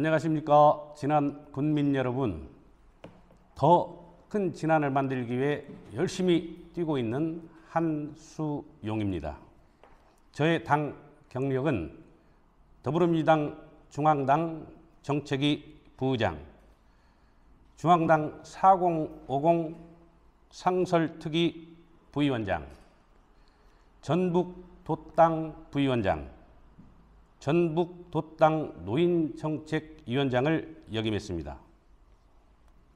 안녕하십니까. 지난 군민 여러분, 더 큰 진안을 만들기 위해 열심히 뛰고 있는 한수용입니다. 저의 당 경력은 더불어민주당 중앙당 정책위 부의장, 중앙당 4050 상설특위 부위원장, 전북 돛당 부위원장, 전북 돛당 노인정책위원장을 역임했습니다.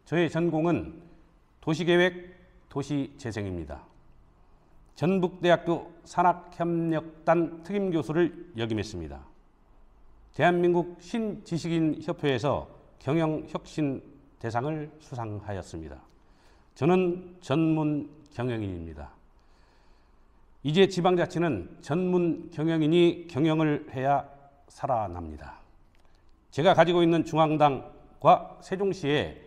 저의 전공은 도시계획, 도시재생입니다. 전북대학교 산학협력단 특임교수를 역임했습니다. 대한민국 신지식인협회에서 경영혁신 대상을 수상하였습니다. 저는 전문 경영인입니다. 이제 지방자치는 전문 경영인이 경영을 해야 살아납니다. 제가 가지고 있는 중앙당과 세종시의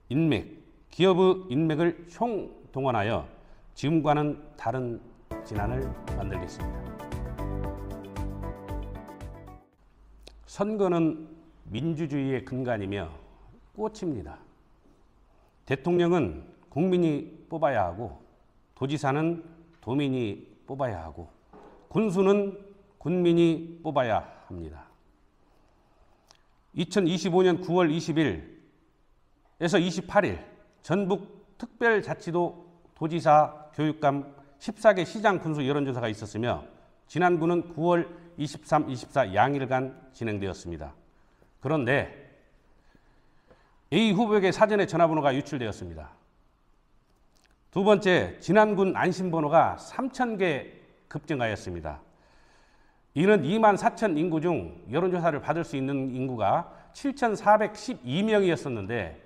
인맥, 기업의 인맥을 총동원하여 지금과는 다른 진안을 만들겠습니다. 선거는 민주주의의 근간이며 꽃입니다. 대통령은 국민이 뽑아야 하고, 도지사는 도민이 뽑아야 하고, 군수는 군민이 뽑아야 합니다. 2025년 9월 20일에서 28일 전북 특별자치도 도지사 교육감 14개 시장 군수 여론조사가 있었으며 지난구는 9월 23, 24 양일간 진행되었습니다. 그런데 A 후보에게 사전에 전화번호가 유출되었습니다. 두 번째, 지난군 안심번호가 3,000개 급증하였습니다. 이는 2만 4천 인구 중 여론조사를 받을 수 있는 인구가 7,412명이었었는데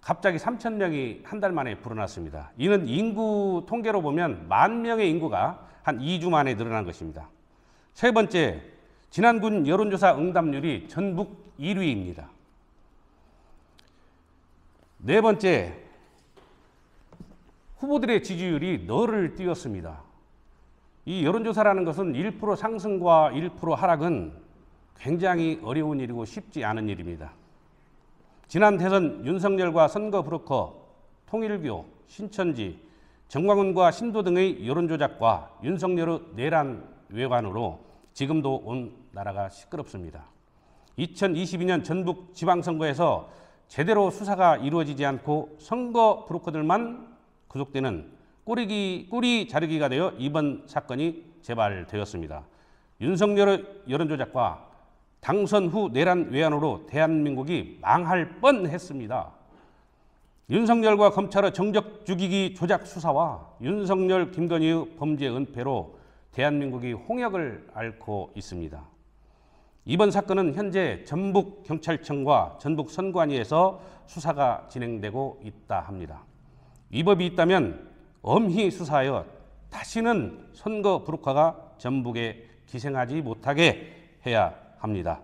갑자기 3,000명이 한 달 만에 불어났습니다. 이는 인구 통계로 보면 10,000명의 인구가 한 2주 만에 늘어난 것입니다. 세 번째, 지난군 여론조사 응답률이 전북 1위입니다. 네 번째, 후보들의 지지율이 너를 띄웠습니다. 이 여론조사라는 것은 1% 상승과 1% 하락은 굉장히 어려운 일이고 쉽지 않은 일입니다. 지난 대선 윤석열과 선거 브로커, 통일교, 신천지, 정광훈과 신도 등의 여론조작과 윤석열의 내란 외관으로 지금도 온 나라가 시끄럽습니다. 2022년 전북 지방선거에서 제대로 수사가 이루어지지 않고 선거 브로커들만 구속되는 꼬리 자르기가 되어 이번 사건이 재발되었습니다. 윤석열의 여론조작과 당선 후 내란 외환으로 대한민국이 망할 뻔했습니다. 윤석열과 검찰의 정적 죽이기 조작 수사와 윤석열, 김건희의 범죄 은폐로 대한민국이 홍역을 앓고 있습니다. 이번 사건은 현재 전북경찰청과 전북선관위에서 수사가 진행되고 있다 합니다. 위법이 있다면 엄히 수사하여 다시는 선거 브로커가 전북에 기생하지 못하게 해야 합니다.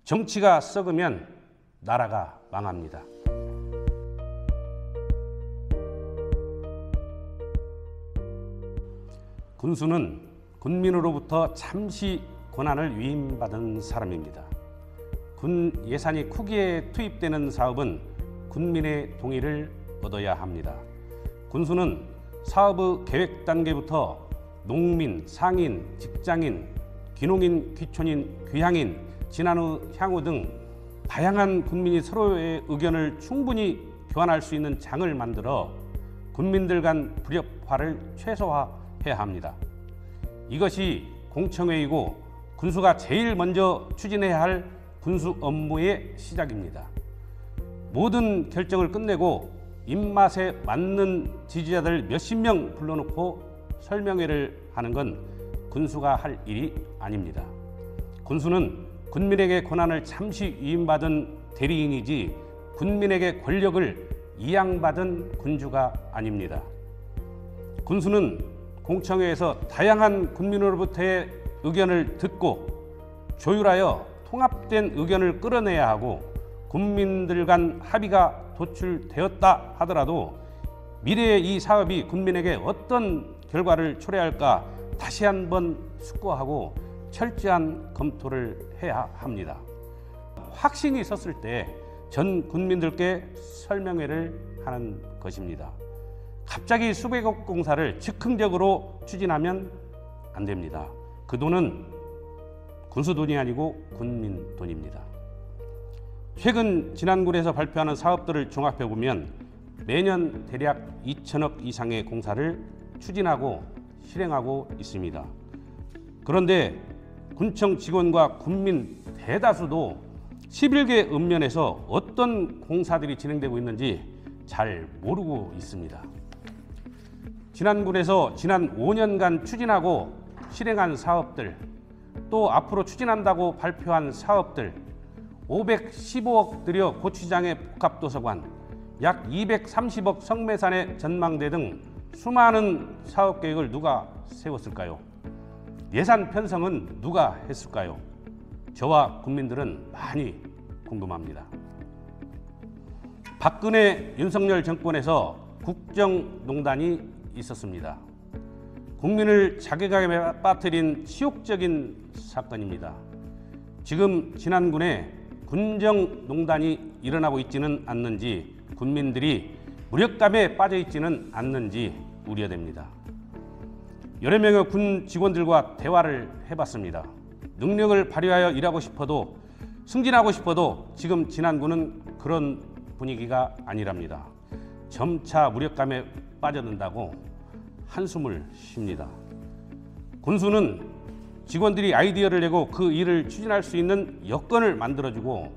정치가 썩으면 나라가 망합니다. 군수는 군민으로부터 잠시 권한을 위임받은 사람입니다. 군 예산이 크게 투입되는 사업은 군민의 동의를 얻어야 합니다. 군수는 사업의 계획 단계부터 농민, 상인, 직장인, 귀농인, 귀촌인, 귀향인, 진안의 향후 등 다양한 군민이 서로의 의견을 충분히 교환할 수 있는 장을 만들어 군민들 간 불협화를 최소화해야 합니다. 이것이 공청회이고 군수가 제일 먼저 추진해야 할 군수 업무의 시작입니다. 모든 결정을 끝내고 입맛에 맞는 지지자들 몇십 명 불러놓고 설명회를 하는 건 군수가 할 일이 아닙니다. 군수는 군민에게 권한을 잠시 위임받은 대리인이지 군민에게 권력을 이양받은 군주가 아닙니다. 군수는 공청회에서 다양한 군민으로부터의 의견을 듣고 조율하여 통합된 의견을 끌어내야 하고 군민들 간 합의가 도출되었다 하더라도 미래의 이 사업이 군민에게 어떤 결과를 초래할까 다시 한번 숙고하고 철저한 검토를 해야 합니다. 확신이 섰을 때 전 군민들께 설명회를 하는 것입니다. 갑자기 수백억 공사를 즉흥적으로 추진하면 안 됩니다. 그 돈은 군수 돈이 아니고 군민 돈입니다. 최근 진안군에서 발표하는 사업들을 종합해 보면 매년 대략 2천억 이상의 공사를 추진하고 실행하고 있습니다. 그런데 군청 직원과 군민 대다수도 11개 읍면에서 어떤 공사들이 진행되고 있는지 잘 모르고 있습니다. 진안군에서 지난 5년간 추진하고 실행한 사업들, 또 앞으로 추진한다고 발표한 사업들, 515억 들여 고추장의 복합도서관, 약 230억 성매산의 전망대 등 수많은 사업 계획을 누가 세웠을까요? 예산 편성은 누가 했을까요? 저와 국민들은 많이 궁금합니다. 박근혜, 윤석열 정권에서 국정농단이 있었습니다. 국민을 자괴감에 빠뜨린 치욕적인 사건입니다. 지금 진안군에 군정농단이 일어나고 있지는 않는지, 군민들이 무력감에 빠져 있지는 않는지 우려됩니다. 여러 명의 군 직원들과 대화를 해봤습니다. 능력을 발휘하여 일하고 싶어도, 승진하고 싶어도 지금 진안군은 그런 분위기가 아니랍니다. 점차 무력감에 빠져든다고 한숨을 쉽니다. 군수는 직원들이 아이디어를 내고 그 일을 추진할 수 있는 여건을 만들어주고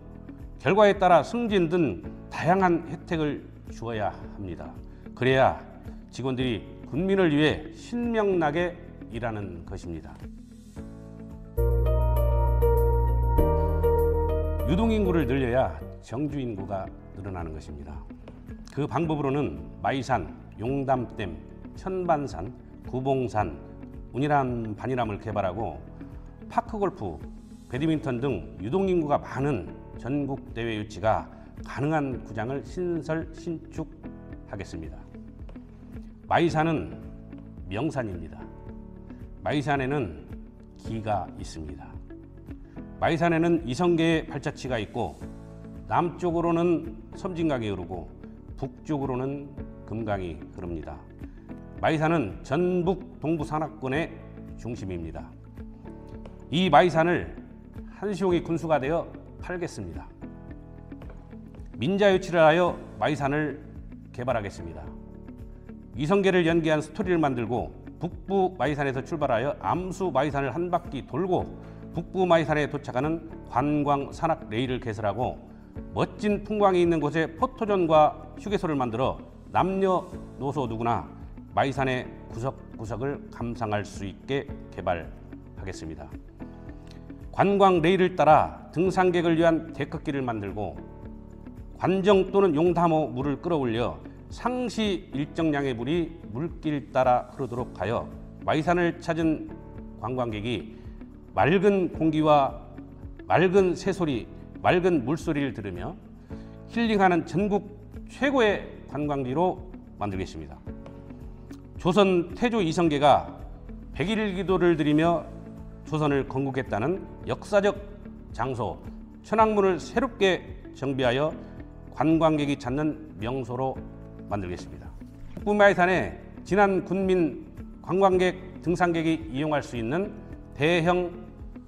결과에 따라 승진 등 다양한 혜택을 주어야 합니다. 그래야 직원들이 국민을 위해 신명나게 일하는 것입니다. 유동인구를 늘려야 정주인구가 늘어나는 것입니다. 그 방법으로는 마이산, 용담댐, 천반산, 구봉산, 운이람, 반이람을 개발하고 파크골프, 배드민턴 등 유동인구가 많은 전국 대회 유치가 가능한 구장을 신축하겠습니다. 마이산은 명산입니다. 마이산에는 기가 있습니다. 마이산에는 이성계의 발자취가 있고 남쪽으로는 섬진강이 흐르고 북쪽으로는 금강이 흐릅니다. 마이산은 전북 동부 산악권의 중심입니다. 이 마이산을 한시홍이 군수가 되어 팔겠습니다. 민자유치를 하여 마이산을 개발하겠습니다. 이성계를 연계한 스토리를 만들고 북부 마이산에서 출발하여 암수 마이산을 한 바퀴 돌고 북부 마이산에 도착하는 관광 산악 레일을 개설하고 멋진 풍광이 있는 곳에 포토존과 휴게소를 만들어 남녀노소 누구나 마이산의 구석구석을 감상할 수 있게 개발하겠습니다. 관광 레일을 따라 등산객을 위한 데크길을 만들고 관정 또는 용담호 물을 끌어올려 상시 일정량의 물이 물길 따라 흐르도록 하여 마이산을 찾은 관광객이 맑은 공기와 맑은 새소리, 맑은 물소리를 들으며 힐링하는 전국 최고의 관광지로 만들겠습니다. 조선 태조 이성계가 100일 기도를 드리며 조선을 건국했다는 역사적 장소 천왕문을 새롭게 정비하여 관광객이 찾는 명소로 만들겠습니다. 북부 마이산에 진안 군민 관광객 등산객이 이용할 수 있는 대형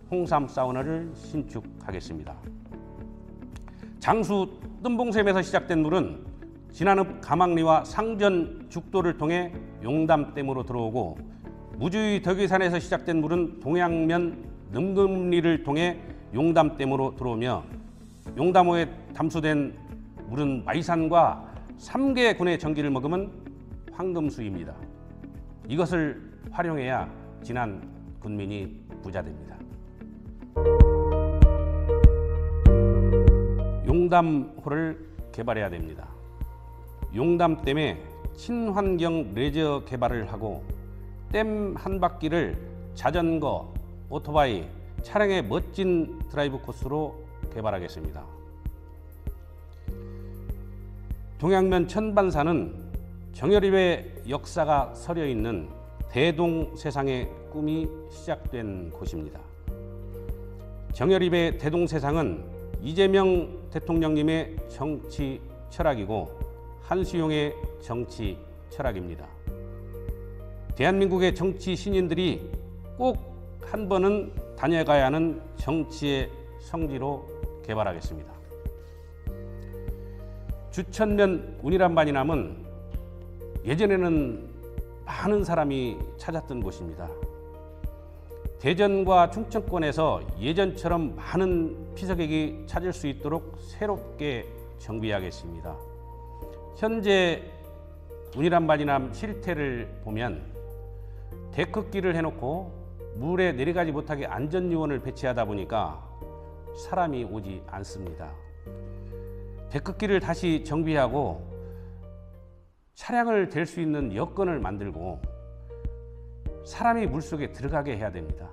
홍삼 사우나를 신축하겠습니다. 장수 뜸봉샘에서 시작된 물은 진안읍 가망리와 상전 죽도를 통해 용담댐으로 들어오고 무주의 덕의산에서 시작된 물은 동양면 능금리를 통해 용담댐으로 들어오며 용담호에 담수된 물은 마이산과 3개 군의 전기를 머금은 황금수입니다. 이것을 활용해야 진안 군민이 부자됩니다. 용담호를 개발해야 됩니다. 용담댐에 친환경 레저 개발을 하고 댐 한 바퀴를 자전거, 오토바이, 차량의 멋진 드라이브 코스로 개발하겠습니다. 동양면 천반산은 정여립의 역사가 서려 있는 대동세상의 꿈이 시작된 곳입니다. 정여립의 대동세상은 이재명 대통령님의 정치 철학이고 한수용의 정치 철학입니다. 대한민국의 정치 신인들이 꼭 한 번은 다녀가야 하는 정치의 성지로 개발하겠습니다. 주천면 운이란 반이 남은 예전에는 많은 사람이 찾았던 곳입니다. 대전과 충청권에서 예전처럼 많은 피서객이 찾을 수 있도록 새롭게 정비하겠습니다. 현재 운이란 반이 남 실태를 보면 데크길을 해놓고 물에 내려가지 못하게 안전요원을 배치하다 보니까 사람이 오지 않습니다. 데크길을 다시 정비하고 차량을 댈 수 있는 여건을 만들고 사람이 물속에 들어가게 해야 됩니다.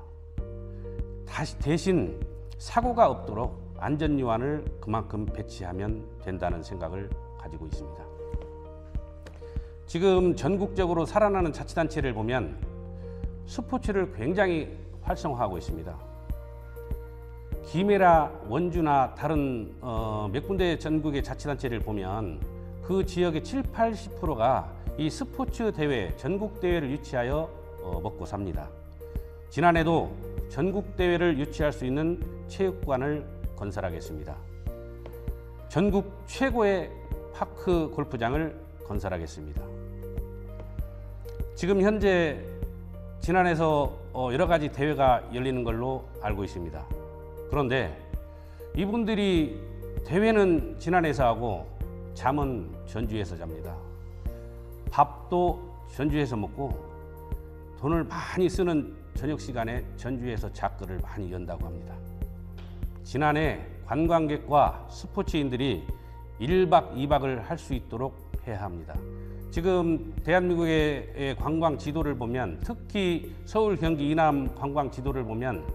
대신 사고가 없도록 안전요원을 그만큼 배치하면 된다는 생각을 가지고 있습니다. 지금 전국적으로 살아나는 자치단체를 보면 스포츠를 굉장히 활성화하고 있습니다. 김해라 원주나 다른 몇 군데 전국의 자치단체를 보면 그 지역의 70~80%가 이 스포츠 대회, 전국 대회를 유치하여 먹고 삽니다. 지난해도 전국 대회를 유치할 수 있는 체육관을 건설하겠습니다. 전국 최고의 파크 골프장을 건설하겠습니다. 지금 현재 진안에서 여러 가지 대회가 열리는 걸로 알고 있습니다. 그런데 이분들이 대회는 진안에서 하고 잠은 전주에서 잡니다. 밥도 전주에서 먹고 돈을 많이 쓰는 저녁 시간에 전주에서 작글을 많이 연다고 합니다. 진안에 관광객과 스포츠인들이 1박 2박을 할 수 있도록 해야 합니다. 지금 대한민국의 관광 지도를 보면 특히 서울, 경기, 이남 관광 지도를 보면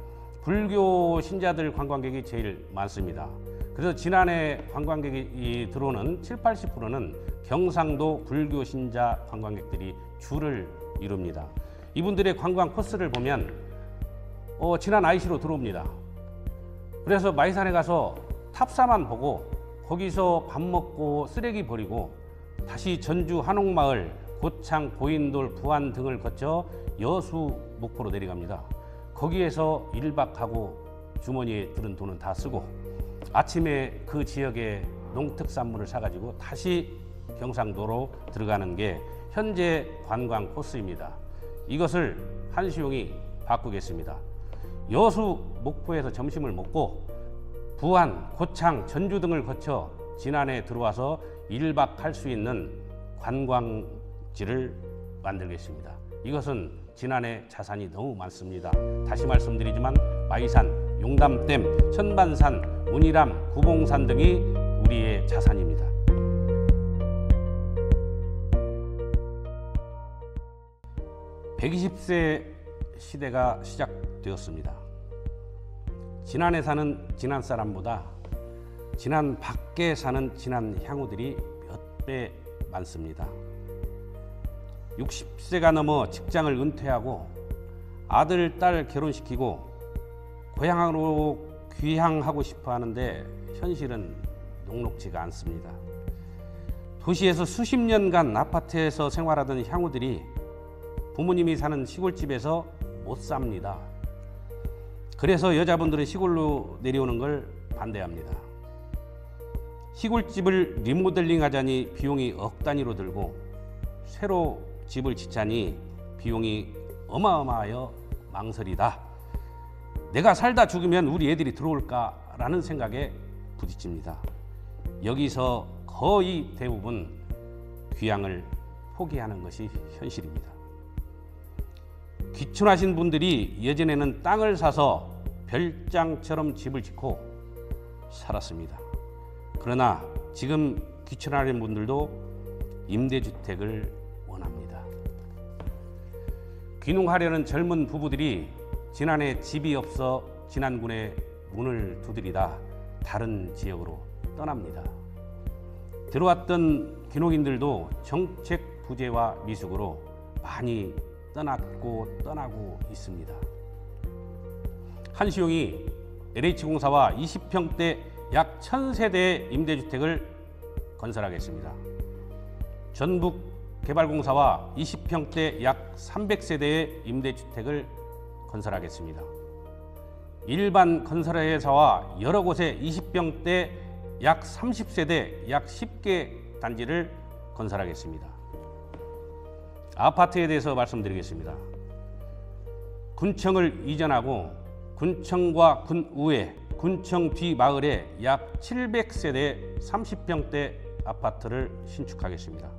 불교 신자들 관광객이 제일 많습니다. 그래서 진안에 관광객이 들어오는 70~80%는 경상도 불교 신자 관광객들이 줄을 이룹니다. 이분들의 관광 코스를 보면 진안 IC로 들어옵니다. 그래서 마이산에 가서 탑사만 보고 거기서 밥 먹고 쓰레기 버리고 다시 전주 한옥마을, 고창, 고인돌, 부안 등을 거쳐 여수, 목포로 내려갑니다. 거기에서 1박하고 주머니에 들은 돈은 다 쓰고 아침에 그 지역의 농특산물을 사가지고 다시 경상도로 들어가는 게 현재 관광 코스입니다. 이것을 한수용이 바꾸겠습니다. 여수, 목포에서 점심을 먹고 부안, 고창, 전주 등을 거쳐 진안에 들어와서 1박 할 수 있는 관광지를 만들겠습니다. 이것은 진안의 자산이 너무 많습니다. 다시 말씀드리지만 마이산, 용담댐, 천반산, 운이람, 구봉산 등이 우리의 자산입니다. (120세) 시대가 시작되었습니다. 진안에 사는 진안 사람보다 진안 밖에 사는 진안 향우들이 몇 배 많습니다. 60세가 넘어 직장을 은퇴하고 아들, 딸 결혼시키고 고향으로 귀향하고 싶어 하는데 현실은 녹록지가 않습니다. 도시에서 수십 년간 아파트에서 생활하던 향우들이 부모님이 사는 시골집에서 못 삽니다. 그래서 여자분들은 시골로 내려오는 걸 반대합니다. 시골집을 리모델링 하자니 비용이 억 단위로 들고 새로 집을 짓자니 비용이 어마어마하여 망설이다. 내가 살다 죽으면 우리 애들이 들어올까라는 생각에 부딪힙니다. 여기서 거의 대부분 귀향을 포기하는 것이 현실입니다. 귀촌하신 분들이 예전에는 땅을 사서 별장처럼 집을 짓고 살았습니다. 그러나 지금 귀촌하는 분들도 임대주택을 원합니다. 귀농하려는 젊은 부부들이 진안에 집이 없어 진안군에 문을 두드리다 다른 지역으로 떠납니다. 들어왔던 귀농인들도 정책 부재와 미숙으로 많이 떠나고 있습니다. 한수용이 LH공사와 20평대 약 1000세대의 임대주택을 건설하겠습니다. 전북개발공사와 20평대 약 300세대의 임대주택을 건설하겠습니다. 일반 건설회사와 여러 곳에 20평대 약 30세대 약 10개 단지를 건설하겠습니다. 아파트에 대해서 말씀드리겠습니다. 군청을 이전하고 군청과 군우회, 군청 뒤마을에 약 700세대 30평대 아파트를 신축하겠습니다.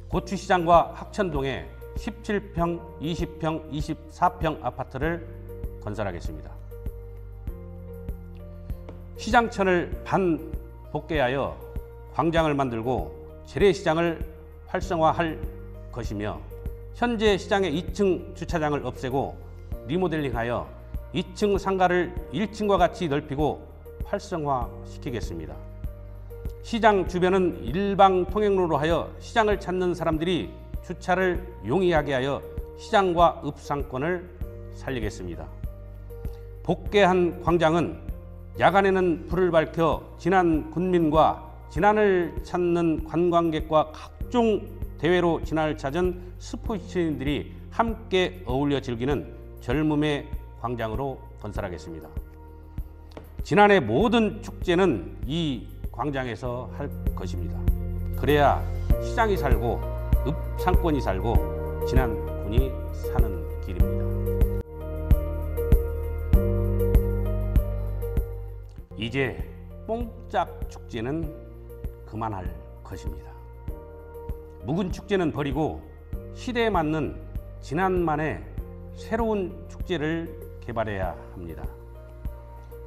고추시장과 학천동에 17평, 20평, 24평 아파트를 건설하겠습니다. 시장천을 반복개하여 광장을 만들고 재래시장을 활성화할 것이며 현재 시장의 2층 주차장을 없애고 리모델링하여 2층 상가를 1층과 같이 넓히고 활성화시키겠습니다. 시장 주변은 일방 통행로로 하여 시장을 찾는 사람들이 주차를 용이하게 하여 시장과 읍상권을 살리겠습니다. 복개한 광장은 야간에는 불을 밝혀 지난 군민과 진안을 찾는 관광객과 각종 대회로 진안을 찾은 스포츠인들이 함께 어울려 즐기는 젊음의 광장으로 건설하겠습니다. 진안의 모든 축제는 이 광장에서 할 것입니다. 그래야 시장이 살고 읍상권이 살고 진안군이 사는 길입니다. 이제 뽕짝 축제는 그만할 것입니다. 묵은 축제는 버리고 시대에 맞는 진안만의 새로운 축제를 개발해야 합니다.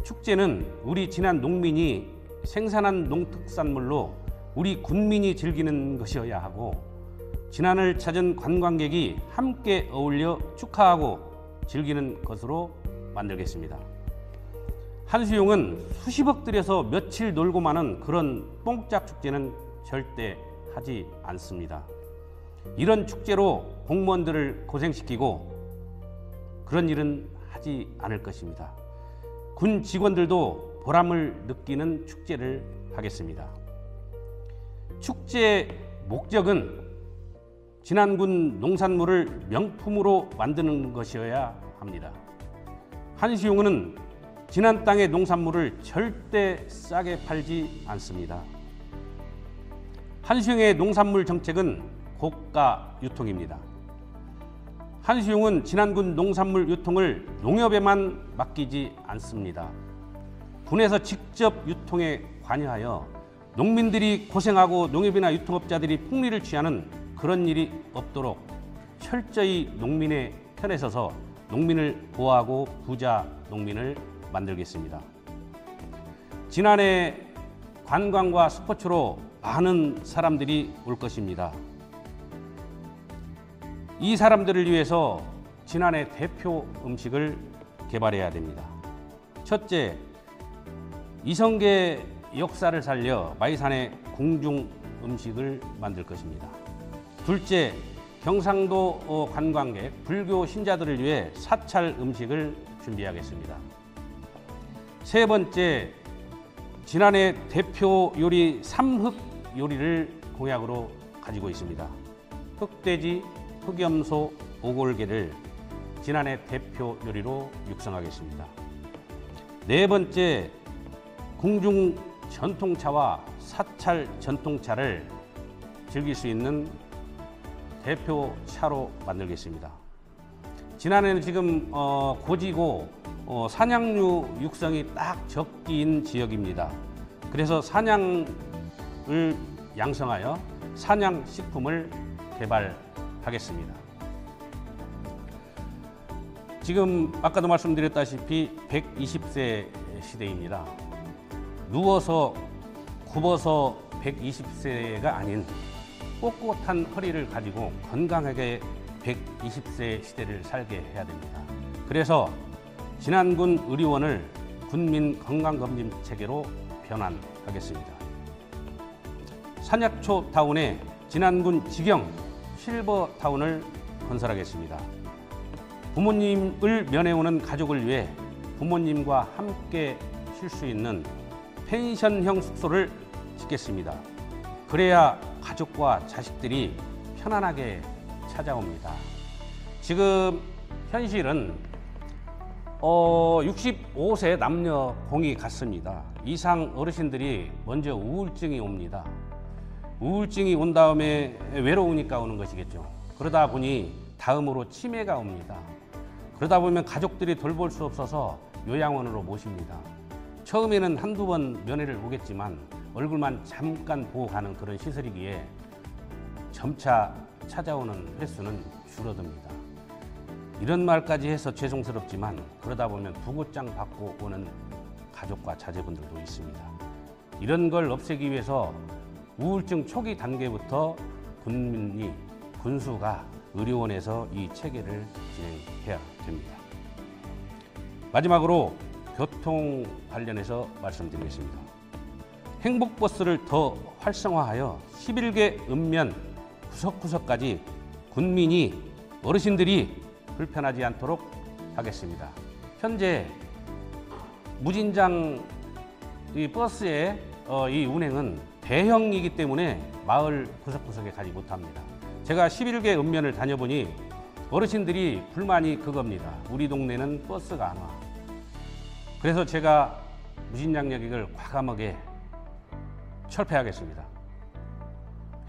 축제는 우리 진안 농민이 생산한 농특산물로 우리 군민이 즐기는 것이어야 하고 진안을 찾은 관광객이 함께 어울려 축하하고 즐기는 것으로 만들겠습니다. 한수용은 수십억 들여서 며칠 놀고 마는 그런 뽕짝 축제는 절대 하지 않습니다. 이런 축제로 공무원들을 고생시키고 그런 일은 하지 않을 것입니다. 군 직원들도 보람을 느끼는 축제를 하겠습니다. 축제의 목적은 진안군 농산물을 명품으로 만드는 것이어야 합니다. 한수용은 진안 땅의 농산물을 절대 싸게 팔지 않습니다. 한수용의 농산물 정책은 고가 유통입니다. 한수용은 진안군 농산물 유통을 농협에만 맡기지 않습니다. 군에서 직접 유통에 관여하여 농민들이 고생하고 농협이나 유통업자들이 폭리를 취하는 그런 일이 없도록 철저히 농민의 편에 서서 농민을 보호하고 부자 농민을 만들겠습니다. 진안에 관광과 스포츠로 많은 사람들이 올 것입니다. 이 사람들을 위해서 진안의 대표 음식을 개발해야 됩니다. 첫째, 이성계 역사를 살려 마이산의 궁중 음식을 만들 것입니다. 둘째, 경상도 관광객, 불교 신자들을 위해 사찰 음식을 준비하겠습니다. 세 번째, 진안의 대표 요리 삼흑 요리를 공약으로 가지고 있습니다. 흑돼지, 흑염소, 오골계를 진안의 대표 요리로 육성하겠습니다. 네 번째, 궁중 전통차와 사찰 전통차를 즐길 수 있는 대표 차로 만들겠습니다. 진안에는 지금 고지고 산양류 육성이 딱 적기인 지역입니다. 그래서 산양을 양성하여 산양식품을 개발하겠습니다. 지금 아까도 말씀드렸다시피 120세 시대입니다. 누워서 굽어서 120세가 아닌 꼿꼿한 허리를 가지고 건강하게 120세 시대를 살게 해야 됩니다. 그래서 진안군 의료원을 군민 건강검진 체계로 변환하겠습니다. 산약초 타운에 진안군 직영 실버타운을 건설하겠습니다. 부모님을 면회오는 가족을 위해 부모님과 함께 쉴 수 있는 펜션형 숙소를 짓겠습니다. 그래야 가족과 자식들이 편안하게 찾아옵니다. 지금 현실은 65세 남녀 공이 같습니다. 이상 어르신들이 먼저 우울증이 옵니다. 우울증이 온 다음에 외로우니까 오는 것이겠죠. 그러다 보니 다음으로 치매가 옵니다. 그러다 보면 가족들이 돌볼 수 없어서 요양원으로 모십니다. 처음에는 한두 번 면회를 오겠지만 얼굴만 잠깐 보고 가는 그런 시설이기에 점차 찾아오는 횟수는 줄어듭니다. 이런 말까지 해서 죄송스럽지만 그러다 보면 부고장 받고 오는 가족과 자제분들도 있습니다. 이런 걸 없애기 위해서 우울증 초기 단계부터 군수가 의료원에서 이 체계를 진행해야 됩니다. 마지막으로 교통 관련해서 말씀드리겠습니다. 행복버스를 더 활성화하여 11개 읍면 구석구석까지 군민이 어르신들이 불편하지 않도록 하겠습니다. 현재 무진장 이 버스의 이 운행은 대형이기 때문에 마을 구석구석에 가지 못합니다. 제가 11개 읍면을 다녀보니 어르신들이 불만이 그겁니다. 우리 동네는 버스가 안 와. 그래서 제가 무진장역을 과감하게 철폐하겠습니다.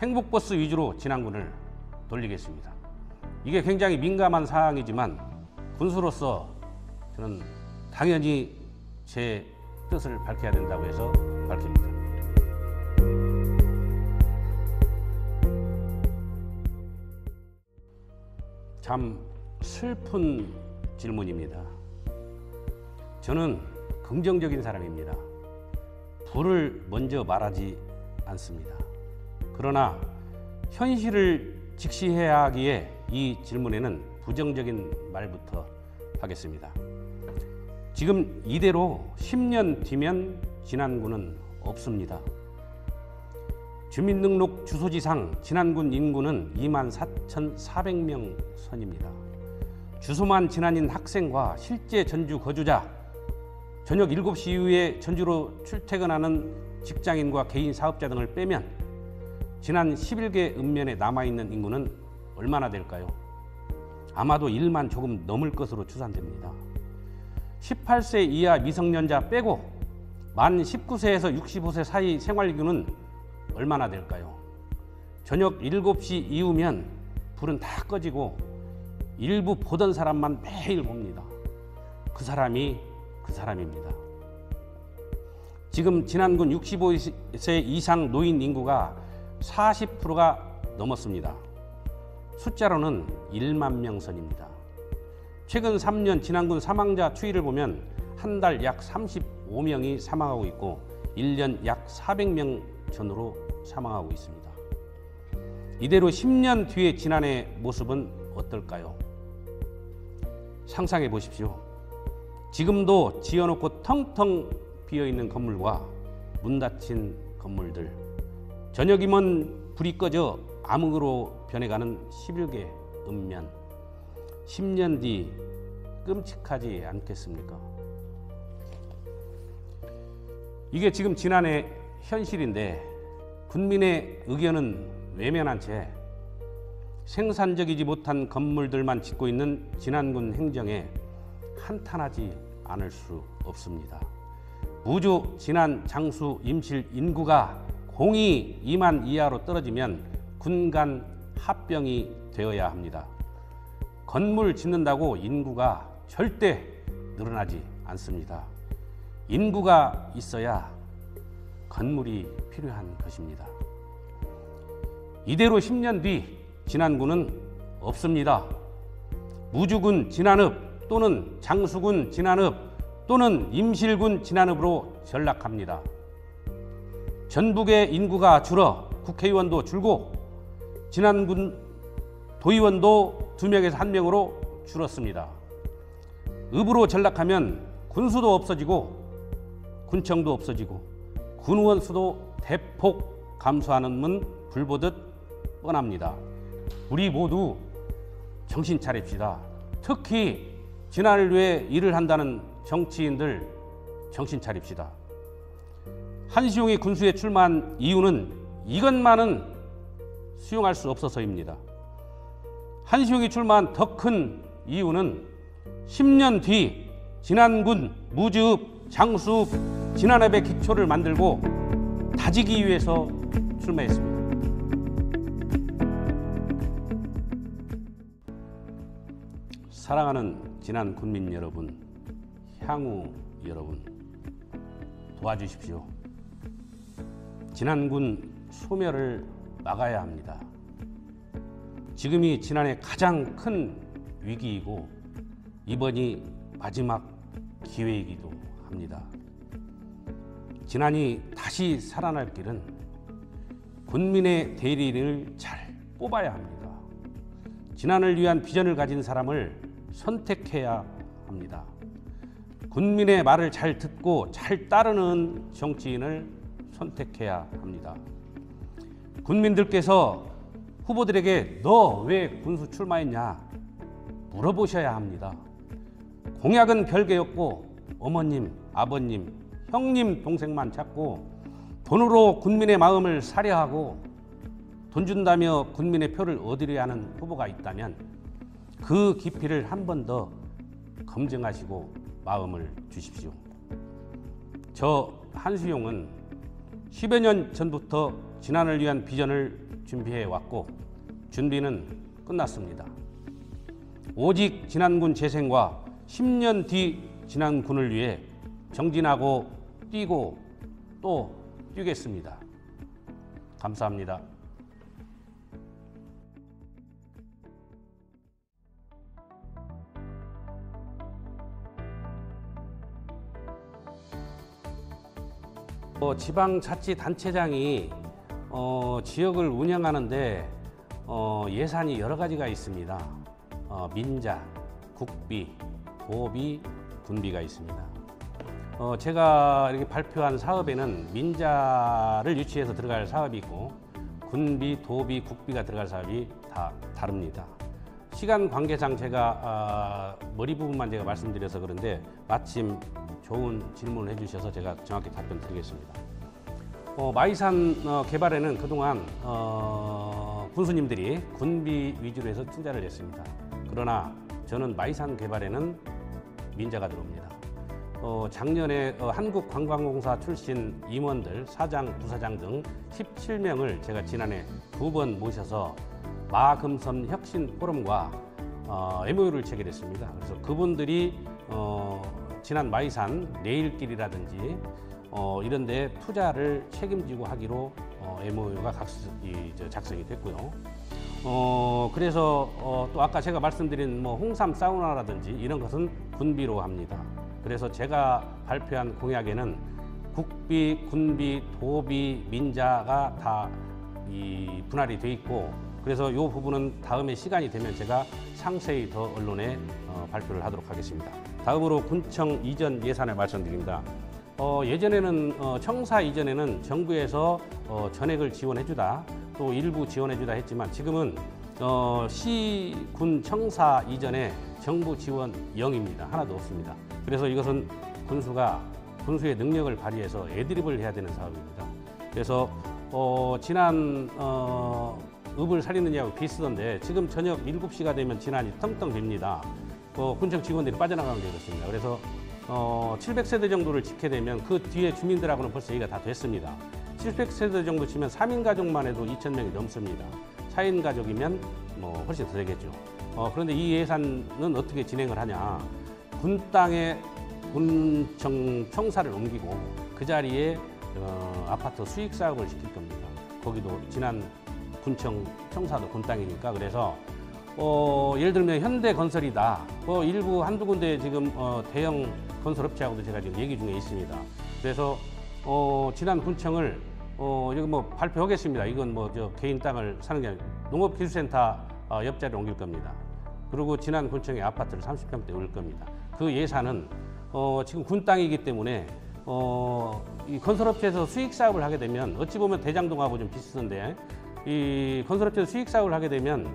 행복버스 위주로 진안군을 돌리겠습니다. 이게 굉장히 민감한 사항이지만 군수로서 저는 당연히 제 뜻을 밝혀야 된다고 해서 밝힙니다. 참 슬픈 질문입니다. 저는 긍정적인 사람입니다. 부를 먼저 말하지 않습니다. 그러나 현실을 직시해야 하기에 이 질문에는 부정적인 말부터 하겠습니다. 지금 이대로 10년 뒤면 진안군은 없습니다. 주민등록 주소지상 진안군 인구는 24,400명 선입니다. 주소만 진안인 학생과 실제 전주 거주자, 저녁 7시 이후에 전주로 출퇴근하는 직장인과 개인 사업자 등을 빼면 진안 11개 읍면에 남아있는 인구는 얼마나 될까요? 아마도 1만 조금 넘을 것으로 추산됩니다. 18세 이하 미성년자 빼고 만 19세에서 65세 사이 생활인구는 얼마나 될까요? 저녁 7시 이후면 불은 다 꺼지고 일부 보던 사람만 매일 봅니다. 그 사람이 그 사람입니다. 지금 진안군 65세 이상 노인 인구가 40%가 넘었습니다. 숫자로는 1만 명 선입니다. 최근 3년 진안군 사망자 추이를 보면 한 달 약 35명이 사망하고 있고 1년 약 400명 전후로 사망하고 있습니다. 이대로 10년 뒤에 진안의 모습은 어떨까요? 상상해 보십시오. 지금도 지어놓고 텅텅 비어있는 건물과 문 닫힌 건물들, 저녁이면 불이 꺼져 암흑으로 변해가는 11개 읍면, 10년 뒤 끔찍하지 않겠습니까? 이게 지금 진안의 현실인데 군민의 의견은 외면한 채 생산적이지 못한 건물들만 짓고 있는 진안군 행정에 한탄하지 않을 수 없습니다. 무주, 진안, 장수, 임실 인구가 공이 2만 이하로 떨어지면 군간 합병이 되어야 합니다. 건물 짓는다고 인구가 절대 늘어나지 않습니다. 인구가 있어야 건물이 필요한 것입니다. 이대로 10년 뒤 진안군은 없습니다. 무주군 진안읍 또는 장수군 진안읍 또는 임실군 진안읍으로 전락합니다. 전북의 인구가 줄어 국회의원도 줄고 진안군 도의원도 2명에서 1명으로 줄었습니다. 읍으로 전락하면 군수도 없어지고 군청도 없어지고 군의원 수도 대폭 감소하는 문 불보듯 뻔합니다. 우리 모두 정신 차립시다. 특히 진안을 위해 일을 한다는 정치인들 정신 차립시다. 한시용이 군수에 출마한 이유는 이것만은 수용할 수 없어서입니다. 한시용이 출마한 더 큰 이유는 10년 뒤 진안군 무주읍, 장수읍, 진안읍의 기초를 만들고 다지기 위해서 출마했습니다. 사랑하는 진안 군민 여러분, 향후 여러분, 도와주십시오. 진안군 소멸을 막아야 합니다. 지금이 진안의 가장 큰 위기이고 이번이 마지막 기회이기도 합니다. 진안이 다시 살아날 길은 군민의 대리를 잘 뽑아야 합니다. 진안을 위한 비전을 가진 사람을 선택해야 합니다. 군민의 말을 잘 듣고 잘 따르는 정치인을 선택해야 합니다. 군민들께서 후보들에게 너 왜 군수 출마했냐 물어보셔야 합니다. 공약은 별개였고 어머님, 아버님, 형님, 동생만 찾고 돈으로 군민의 마음을 사려하고 돈 준다며 군민의 표를 얻으려 하는 후보가 있다면 그 깊이를 한 번 더 검증하시고 마음을 주십시오. 저 한수용은 10여 년 전부터 진안을 위한 비전을 준비해 왔고 준비는 끝났습니다. 오직 진안군 재생과 10년 뒤 진안군을 위해 정진하고 뛰고 또 뛰겠습니다. 감사합니다. 지방자치단체장이 지역을 운영하는데 예산이 여러 가지가 있습니다. 민자, 국비, 도비, 군비가 있습니다. 제가 이렇게 발표한 사업에는 민자를 유치해서 들어갈 사업이 있고 군비, 도비, 국비가 들어갈 사업이 다 다릅니다. 시간 관계상 제가 머리 부분만 제가 말씀드려서 그런데 마침 좋은 질문을 해주셔서 제가 정확히 답변 드리겠습니다. 마이산 개발에는 그동안 군수님들이 군비 위주로 해서 투자를 했습니다. 그러나 저는 마이산 개발에는 민자가 들어옵니다. 작년에 한국관광공사 출신 임원들, 사장, 부사장 등 17명을 제가 지난해 2번 모셔서 마금선 혁신 포럼과 MOU를 체결했습니다. 그래서 그분들이 지난 마이산 레일길이라든지 이런 데 투자를 책임지고 하기로 MOU가 작성이 됐고요. 그래서 또 아까 제가 말씀드린 홍삼 사우나라든지 이런 것은 군비로 합니다. 그래서 제가 발표한 공약에는 국비, 군비, 도비, 민자가 다 분할이 돼 있고 그래서 이 부분은 다음에 시간이 되면 제가 상세히 더 언론에 발표를 하도록 하겠습니다. 다음으로 군청 이전 예산을 말씀드립니다. 예전에는 청사 이전에는 정부에서 전액을 지원해주다 또 일부 지원해주다 했지만 지금은 시군 청사 이전에 정부 지원 0입니다. 하나도 없습니다. 그래서 이것은 군수의 능력을 발휘해서 애드립을 해야 되는 사업입니다. 그래서 지난 읍을 살리느냐고 비슷한데 지금 저녁 7시가 되면 진안이 텅텅 빕니다. 군청 직원들이 빠져나가게 되었습니다. 그래서 700세대 정도를 짓게 되면 그 뒤에 주민들하고는 벌써 얘기가 다 됐습니다. 700세대 정도 치면 3인 가족만 해도 2,000명이 넘습니다. 4인 가족이면 훨씬 더 되겠죠. 그런데 이 예산은 어떻게 진행을 하냐. 군 땅에 군청 청사를 옮기고 그 자리에 아파트 수익 사업을 시킬 겁니다. 거기도 지난 군청 청사도 군 땅이니까 그래서 예를 들면 현대건설이다. 일부 한두 군데 지금 대형 건설업체하고도 제가 지금 얘기 중에 있습니다. 그래서 지난 군청을 이거 발표하겠습니다. 이건 저 개인 땅을 사는 게 아니고 농업기술센터 옆자리에 옮길 겁니다. 그리고 지난 군청에 아파트를 30평대 올 겁니다. 그 예산은 지금 군 땅이기 때문에 이 건설업체에서 수익 사업을 하게 되면 어찌 보면 대장동하고 좀 비슷한데 이 건설업체에서 수익 사업을 하게 되면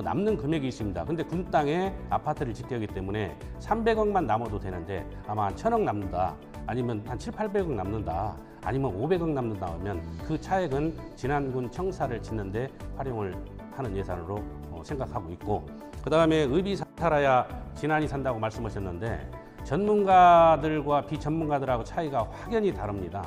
남는 금액이 있습니다. 근데 군 땅에 아파트를 짓게 하기 때문에 300억만 남아도 되는데 아마 한 1,000억 남는다. 아니면 한 7, 800억 남는다. 아니면 500억 남는다면 그 차액은 진안군 청사를 짓는데 활용을 하는 예산으로 생각하고 있고, 그 다음에 읍이 살아야 진안이 산다고 말씀하셨는데 전문가들과 비전문가들하고 차이가 확연히 다릅니다.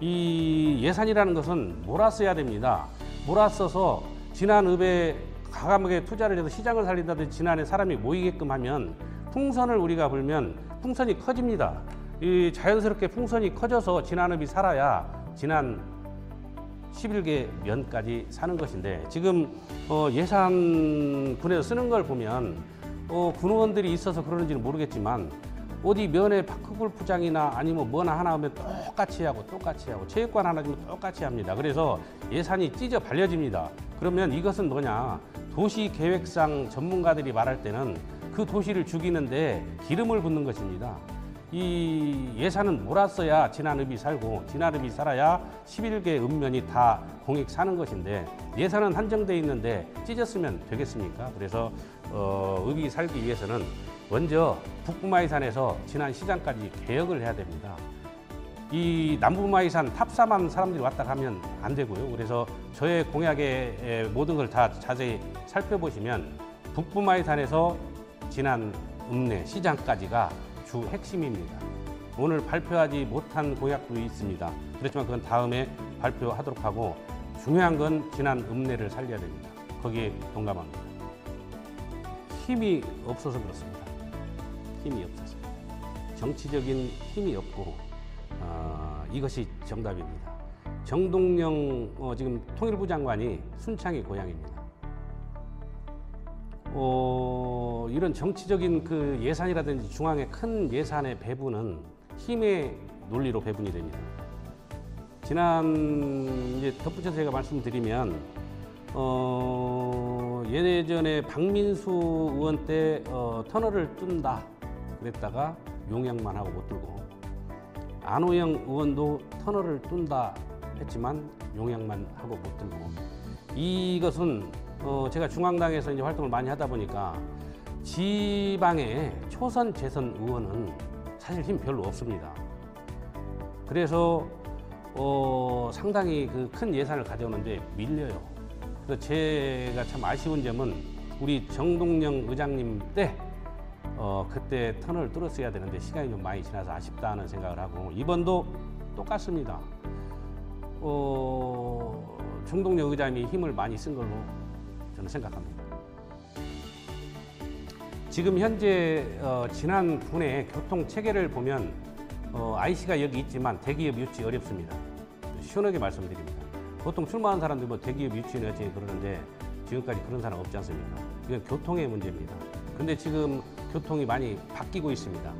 이 예산이라는 것은 몰아써야 됩니다. 몰아써서 진안읍에 과감하게 투자를 해서 시장을 살린다든지 진안에 사람이 모이게끔 하면 풍선을 우리가 불면 풍선이 커집니다. 이 자연스럽게 풍선이 커져서 진안읍이 살아야 진안 11개 면까지 사는 것인데, 지금 예산군에서 쓰는 걸 보면 군의원들이 있어서 그러는지는 모르겠지만 어디 면에 파크골프장이나 아니면 뭐나 하나 하면 똑같이 하고 체육관 하나 주면 똑같이 합니다. 그래서 예산이 찢어 발려집니다. 그러면 이것은 뭐냐, 도시계획상 전문가들이 말할 때는 그 도시를 죽이는데 기름을 붓는 것입니다. 이 예산은 몰았어야 진안읍이 살고 진안읍이 살아야 11개 읍면이 다 공익 사는 것인데, 예산은 한정돼 있는데 찢었으면 되겠습니까? 그래서 읍이 살기 위해서는 먼저 북부마이산에서 진안시장까지 개혁을 해야 됩니다. 이 남부마이산 탑사만 사람들이 왔다 가면 안 되고요. 그래서 저의 공약의 모든 걸 다 자세히 살펴보시면 북부마이산에서 진안 읍내 시장까지가 주 핵심입니다. 오늘 발표하지 못한 공약도 있습니다. 그렇지만 그건 다음에 발표하도록 하고, 중요한 건 진안 읍내를 살려야 됩니다. 거기에 동감합니다. 힘이 없어서 그렇습니다. 힘이 없어서. 정치적인 힘이 없고 이것이 정답입니다. 정동영 지금 통일부 장관이 순창이 고향입니다. 이런 정치적인 그 예산이라든지 중앙의 큰 예산의 배분은 힘의 논리로 배분이 됩니다. 이제 덧붙여서 제가 말씀드리면 예전에 박민수 의원 때 터널을 뚫는다 그랬다가 용역만 하고 못 뚫고, 안호영 의원도 터널을 뚫는다 했지만 용역만 하고 못 뚫고, 이것은 제가 중앙당에서 이제 활동을 많이 하다 보니까 지방의 초선 재선 의원은 사실 힘 별로 없습니다. 그래서 상당히 그 큰 예산을 가져오는데 밀려요. 그래서 제가 참 아쉬운 점은 우리 정동영 의장님 때 그때 터널을 뚫었어야 되는데 시간이 좀 많이 지나서 아쉽다는 생각을 하고, 이번도 똑같습니다. 정동영 의장님이 힘을 많이 쓴 걸로 저는 생각합니다. 지금 현재 진안군의 교통 체계를 보면 IC가 여기 있지만 대기업 유치 어렵습니다. 시원하게 말씀드립니다. 보통 출마한 사람들 뭐 대기업 유치는 어찌 그러는데 지금까지 그런 사람 없지 않습니까? 이건 교통의 문제입니다. 근데 지금 교통이 많이 바뀌고 있습니다.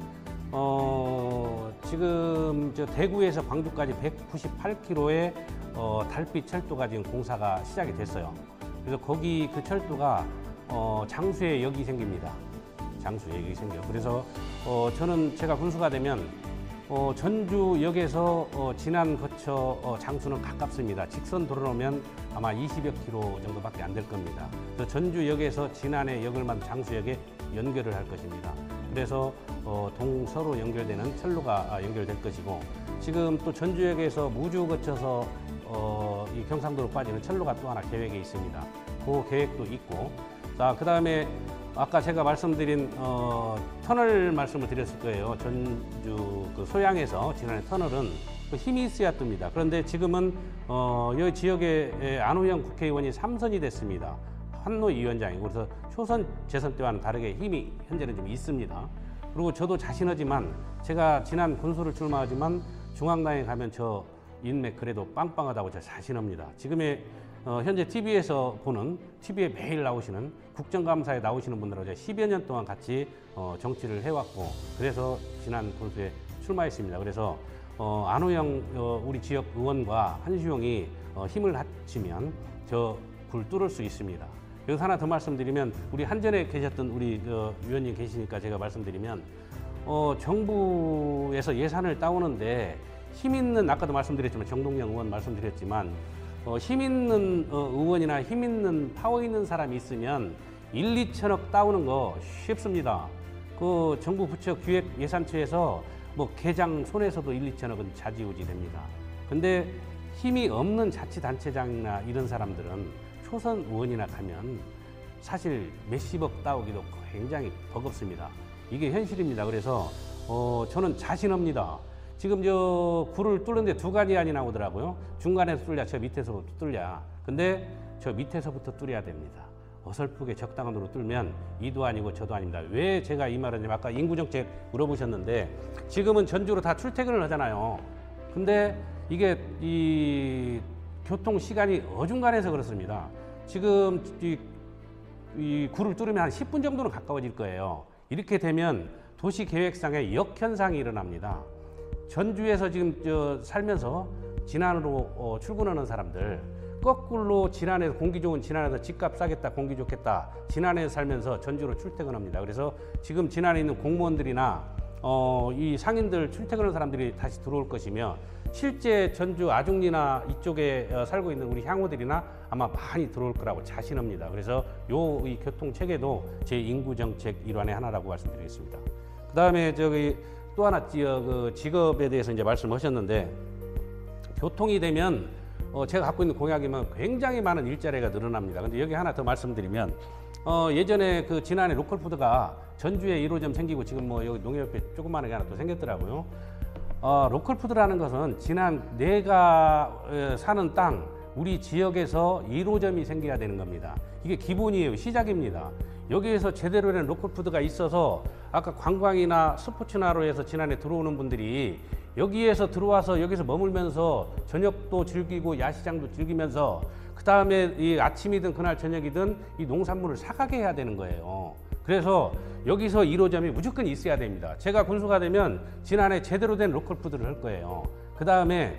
지금 저 대구에서 광주까지 198km의 달빛 철도가 지금 공사가 시작이 됐어요. 그래서 거기 그 철도가 장수의 역이 생깁니다. 장수의 역이 생겨요. 그래서 저는 제가 군수가 되면 전주역에서 진안 거쳐 장수는 가깝습니다. 직선 도로로면 아마 20여 킬로 정도밖에 안 될 겁니다. 그래서 전주역에서 진안의 역을 만든 장수역에 연결을 할 것입니다. 그래서 동서로 연결되는 철로가 연결될 것이고, 지금 또 전주역에서 무주 거쳐서 이 경상도로 빠지는 철로가 또 하나 계획에 있습니다. 그 계획도 있고, 자, 그 다음에 아까 제가 말씀드린 터널 말씀을 드렸을 거예요. 전주 그 소양에서 진안의 터널은 힘이 있어야 뜹니다. 그런데 지금은 이 지역에 안호영 국회의원이 3선이 됐습니다. 환노위원장이고, 그래서 초선 재선 때와는 다르게 힘이 현재는 좀 있습니다. 그리고 저도 자신하지만 제가 진안 군수를 출마하지만 중앙당에 가면 저 인맥 그래도 빵빵하다고 저 자신합니다. 지금의 현재 TV에서 보는, TV에 매일 나오시는 국정감사에 나오시는 분들하고 제가 10여 년 동안 같이 정치를 해왔고, 그래서 진안 군수에 출마했습니다. 그래서 안호영 우리 지역 의원과 한수용이 힘을 합치면 저 굴 뚫을 수 있습니다. 여기서 하나 더 말씀드리면, 우리 한전에 계셨던 우리 위원님 계시니까 제가 말씀드리면, 정부에서 예산을 따오는데 힘 있는, 아까도 말씀드렸지만 정동영 의원 말씀드렸지만 힘 있는 의원이나 힘 있는 파워 있는 사람이 있으면 1, 2천억 따오는 거 쉽습니다. 그 정부 부처 기획 예산처에서 뭐 개장 손에서도 1, 2천억은 좌지우지 됩니다. 근데 힘이 없는 자치단체장이나 이런 사람들은 초선 의원이나 가면 사실 몇십억 따오기도 굉장히 버겁습니다. 이게 현실입니다. 그래서 저는 자신합니다. 지금 저 굴을 뚫는데 두 가지 안이 나오더라고요. 중간에서 뚫냐, 저 밑에서부터 뚫냐. 근데 저 밑에서부터 뚫어야 됩니다. 어설프게 적당한 으로 뚫면 이도 아니고 저도 아닙니다. 왜 제가 이 말을 하냐면 아까 인구정책 물어보셨는데 지금은 전주로 다 출퇴근을 하잖아요. 근데 이게 이 교통 시간이 어중간해서 그렇습니다. 지금 이 굴을 뚫으면 한 10분 정도는 가까워질 거예요. 이렇게 되면 도시 계획상의 역현상이 일어납니다. 전주에서 지금 살면서 진안으로 출근하는 사람들 거꾸로 진안에서 공기 좋은 진안에서 집값 싸겠다, 공기 좋겠다. 진안에서 살면서 전주로 출퇴근합니다. 그래서 지금 진안에 있는 공무원들이나 이 상인들 출퇴근하는 사람들이 다시 들어올 것이며 실제 전주 아중리나 이쪽에 살고 있는 우리 향후들이나 아마 많이 들어올 거라고 자신합니다. 그래서 이 교통 체계도 제 인구 정책 일환의 하나라고 말씀드리겠습니다. 그 다음에 저기 또 하나 그 직업에 대해서 이제 말씀하셨는데 교통이 되면 제가 갖고 있는 공약이면 굉장히 많은 일자리가 늘어납니다. 근데 여기 하나 더 말씀드리면 예전에 그 지난해 로컬푸드가 전주에 1호점 생기고 지금 뭐 여기 농협에 조그마하게 하나 또 생겼더라고요. 로컬푸드라는 것은 지난 내가 사는 땅 우리 지역에서 1호점이 생겨야 되는 겁니다. 이게 기본이에요. 시작입니다. 여기에서 제대로 된 로컬푸드가 있어서 아까 관광이나 스포츠나로 해서 지난해 들어오는 분들이 여기에서 들어와서 여기서 머물면서 저녁도 즐기고 야시장도 즐기면서 그 다음에 이 아침이든 그날 저녁이든 이 농산물을 사가게 해야 되는 거예요. 그래서 여기서 1호점이 무조건 있어야 됩니다. 제가 군수가 되면 지난해 제대로 된 로컬푸드를 할 거예요. 그 다음에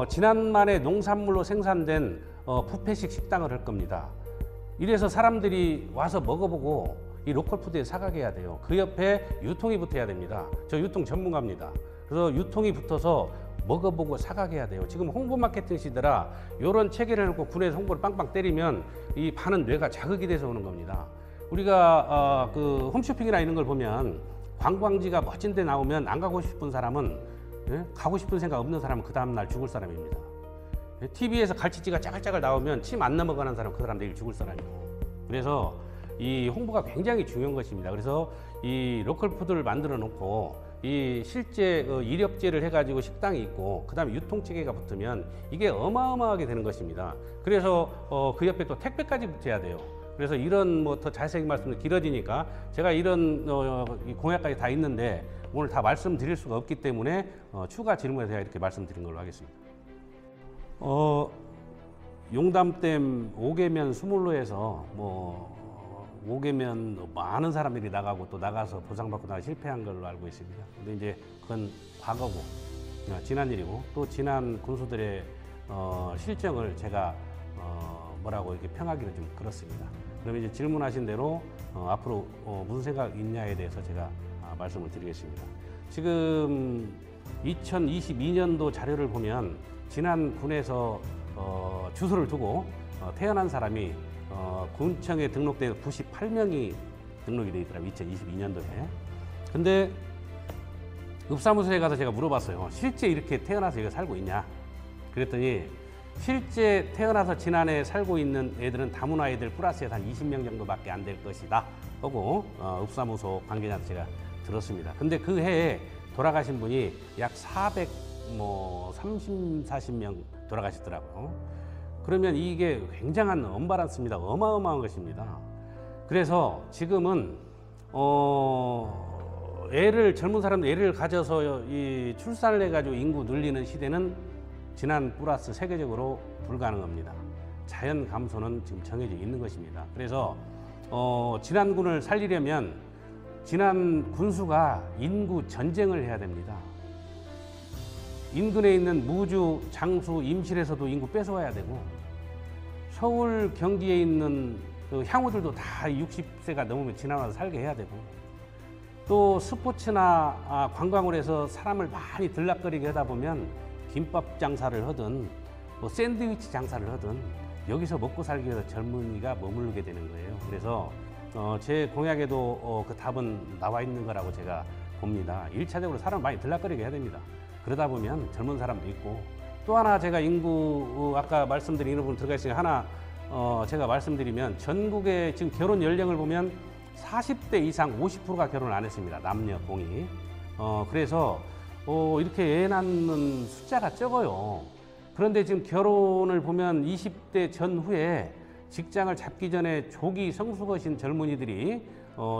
지난만에 농산물로 생산된 뷔페식 식당을 할 겁니다. 이래서 사람들이 와서 먹어보고 이 로컬푸드에 사가게 해야 돼요. 그 옆에 유통이 붙어야 됩니다. 저 유통 전문가입니다. 그래서 유통이 붙어서 먹어보고 사가게 해야 돼요. 지금 홍보 마케팅 시대라 이런 체계를 해놓고 군에서 홍보를 빵빵 때리면 이 반은 뇌가 자극이 돼서 오는 겁니다. 우리가 그 홈쇼핑이나 이런 걸 보면 관광지가 멋진 데 나오면 안 가고 싶은 사람은 가고 싶은 생각 없는 사람은 그 다음날 죽을 사람입니다. TV에서 갈치찌가 짜글짜글 나오면 침 안 넘어가는 사람 그 사람 내일 죽을 사람이고. 그래서 이 홍보가 굉장히 중요한 것입니다. 그래서 이 로컬푸드를 만들어 놓고 이 실제 이력제를 해가지고 식당이 있고 그 다음에 유통체계가 붙으면 이게 어마어마하게 되는 것입니다. 그래서 그 옆에 또 택배까지 붙어야 돼요. 그래서 이런 뭐 더 자세히 말씀을 길어지니까 제가 이런 공약까지 다 있는데 오늘 다 말씀드릴 수가 없기 때문에 추가 질문에 제가 이렇게 말씀드린 걸로 하겠습니다. 용담댐 5개면 수물로에서 뭐 5개면 많은 사람들이 나가고 또 나가서 보상받고 나가 실패한 걸로 알고 있습니다. 근데 이제 그건 과거고 지난 일이고 또 지난 군수들의 실정을 제가 뭐라고 이렇게 평하기는 좀 그렇습니다. 그러면 이제 질문하신 대로 앞으로 무슨 생각 있냐에 대해서 제가 말씀을 드리겠습니다. 지금 2022년도 자료를 보면 지난 군에서 주소를 두고 태어난 사람이 군청에 등록된 98명이 등록이 되어 있더라고요. 2022년도에. 근데 읍사무소에 가서 제가 물어봤어요. 실제 이렇게 태어나서 여기 살고 있냐? 그랬더니 실제 태어나서 지난해 살고 있는 애들은 다문화 애들 플러스해서 한 20명 정도밖에 안 될 것이다 하고 읍사무소 관계자한테 제가 들었습니다. 근데 그 해에 돌아가신 분이 약 40명 돌아가셨더라고요. 그러면 이게 굉장한 언밸런스입니다. 어마어마한 것입니다. 그래서 지금은 젊은 사람들 애를 가져서 이 출산을 해가지고 인구 늘리는 시대는 지난 플러스 세계적으로 불가능합니다. 자연 감소는 지금 정해져 있는 것입니다. 그래서 지난 군을 살리려면 지난 군수가 인구 전쟁을 해야 됩니다. 인근에 있는 무주, 장수, 임실에서도 인구 뺏어와야 되고 서울, 경기에 있는 그 향후들도 다 60세가 넘으면 지나와서 살게 해야 되고 또 스포츠나 관광을 해서 사람을 많이 들락거리게 하다 보면 김밥 장사를 하든 뭐 샌드위치 장사를 하든 여기서 먹고 살기 위해서 젊은이가 머무르게 되는 거예요. 그래서 제 공약에도 그 답은 나와 있는 거라고 제가 봅니다. 1차적으로 사람 많이 들락거리게 해야 됩니다. 그러다 보면 젊은 사람도 있고 또 하나 제가 인구 아까 말씀드린 부분 들어가 있으니까 하나 제가 말씀드리면 전국의 지금 결혼 연령을 보면 40대 이상 50%가 결혼을 안 했습니다. 남녀 공이. 그래서 이렇게 애 낳는 숫자가 적어요. 그런데 지금 결혼을 보면 20대 전후에 직장을 잡기 전에 조기 성숙하신 젊은이들이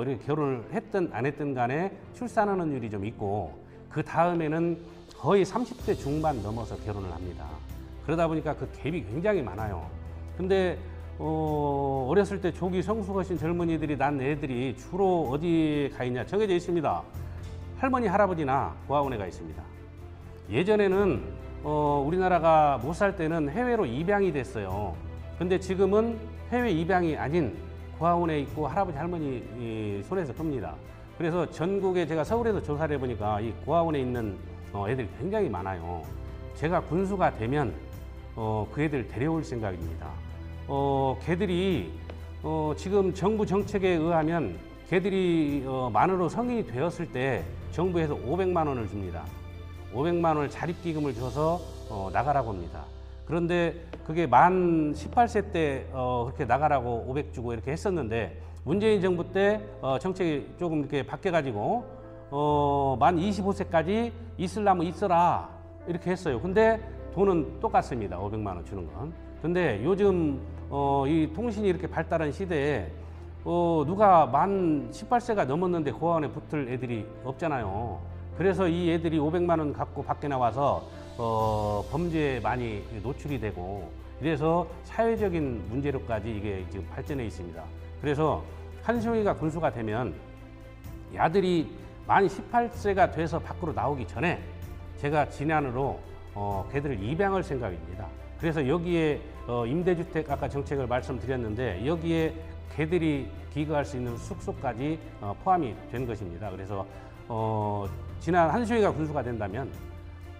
이렇게 결혼을 했든 안 했든 간에 출산하는 일이 좀 있고, 그 다음에는 거의 30대 중반 넘어서 결혼을 합니다. 그러다 보니까 그 갭이 굉장히 많아요. 근데 어렸을 때 조기 성숙하신 젊은이들이 난 애들이 주로 어디에 가 있냐 정해져 있습니다. 할머니 할아버지나 고아원에 가 있습니다. 예전에는 우리나라가 못 살 때는 해외로 입양이 됐어요. 근데 지금은 해외 입양이 아닌 고아원에 있고 할아버지 할머니 손에서 큽니다. 그래서 전국에 제가 서울에서 조사를 해보니까 이 고아원에 있는 애들이 굉장히 많아요. 제가 군수가 되면 그 애들 데려올 생각입니다. 걔들이 지금 정부 정책에 의하면 걔들이 만으로 성인이 되었을 때 정부에서 500만 원을 줍니다. 500만 원을 자립기금을 줘서 나가라고 합니다. 그런데 그게 만 18세 때 그렇게 나가라고 500 주고 이렇게 했었는데, 문재인 정부 때 정책이 조금 이렇게 바뀌어가지고 만 25세까지 있으려면 있어라 이렇게 했어요. 근데 돈은 똑같습니다. 500만 원 주는 건. 근데 요즘 이 통신이 이렇게 발달한 시대에 누가 만 18세가 넘었는데 고아원에 붙을 애들이 없잖아요. 그래서 이 애들이 500만 원 갖고 밖에 나와서 범죄에 많이 노출이 되고, 이래서 사회적인 문제로까지 이게 지금 발전해 있습니다. 그래서 한시호이가 군수가 되면 야들이 만 18세가 돼서 밖으로 나오기 전에 제가 진안으로 걔들을 입양할 생각입니다. 그래서 여기에 임대주택 아까 정책을 말씀드렸는데 여기에 걔들이 기거할 수 있는 숙소까지 포함이 된 것입니다. 그래서 지난 한시호이가 군수가 된다면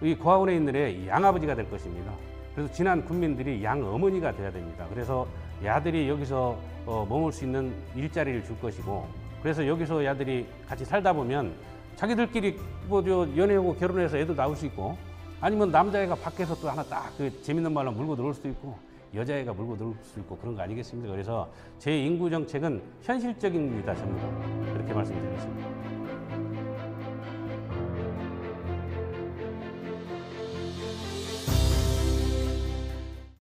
이 고아원에 있는 애 양아버지가 될 것입니다. 그래서 지난 군민들이 양어머니가 돼야 됩니다. 그래서 야들이 여기서 머물 수 있는 일자리를 줄 것이고, 그래서 여기서 야들이 같이 살다 보면 자기들끼리 뭐 연애하고 결혼해서 애도 낳을 수 있고, 아니면 남자애가 밖에서 또 하나 딱 그 재밌는 말로 물고 들어올 수도 있고, 여자애가 물고 들어올 수 있고 그런 거 아니겠습니까? 그래서 제 인구 정책은 현실적입니다. 전부 다. 그렇게 말씀드리겠습니다.